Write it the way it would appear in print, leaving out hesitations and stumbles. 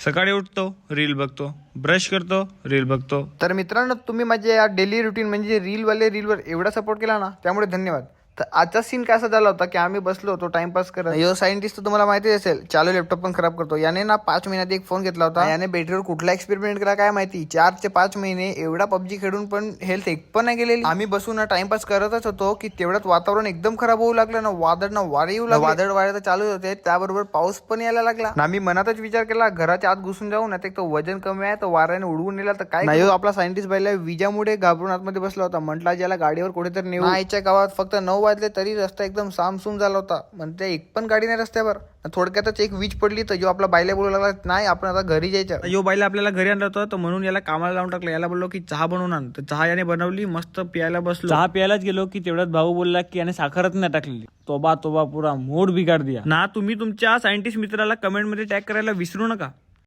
सकाळी उठतो, रील बघतो, ब्रश करतो, रील बघतो. तर मित्रांनो, तुम्ही माझ्या या डेली रुटीन म्हणजे रीलवर एवढा सपोर्ट केला ना, त्यामुळे धन्यवाद. तर आजचा सीन कसा झाला होता की आम्ही बसलो होतो टाइमपास करत. यो सायंटिस्ट तर तुम्हाला माहिती असेल, चालू लॅपटॉप पण खराब करतो. याने ना 5 महिन्यात एक फोन घेतला होता. याने बॅटरीवर कुठला एक्सपेरिमेंट केला काय माहिती. 4 ते 5 महिने एवढा पबजी खेळून पण हेल्थ एक पण नाही गेलेली. आम्ही बसून ना टाइमपास करतच होतो की तेवढ्यात वातावरण एकदम खराब होऊ लागलं ना. वारे येऊ लागले. वादळ तर चालू होते, त्याबरोबर पाऊस पण यायला लागला. आम्ही मनातच विचार केला घराच्या आत घुसून जाऊ ना, ते तो वजन कमी आहे तर वाऱ्याने उडवून नेला तर काय नाही. आपला सायंटिस्ट बाईला विजामुळे घाबरून आतमध्ये बसला होता. म्हटला ज्याला गाडीवर कुठेतरी नेऊ. आईच्या गावात फक्त 9 वाजले तरी रस्ता एकदम सामसूम झाला होता. म्हणते एक पण गाडी नाही रस्त्यावर. थोडक्यातच एक वीज पडली तर जो आपला बायला बोलू लागला, नाही आपण आता घरी जायचं. यो बाईला आपल्याला घरी आणलं होतं, तर म्हणून याला कामाला लावून टाकलं. याला बोललो की चहा बनवून आण, तर चहा याने बनवली, मस्त प्यायला बसलो. चहा प्यायलाच गेलो की तेवढ्यात भाऊ बोलला की याने साखरच नाही टाकलेली. तोबा पुरा मूड बिगाड दिया ना. तुम्ही तुमच्या सायंटिस्ट मित्राला कमेंट मध्ये टॅग करायला विसरू नका.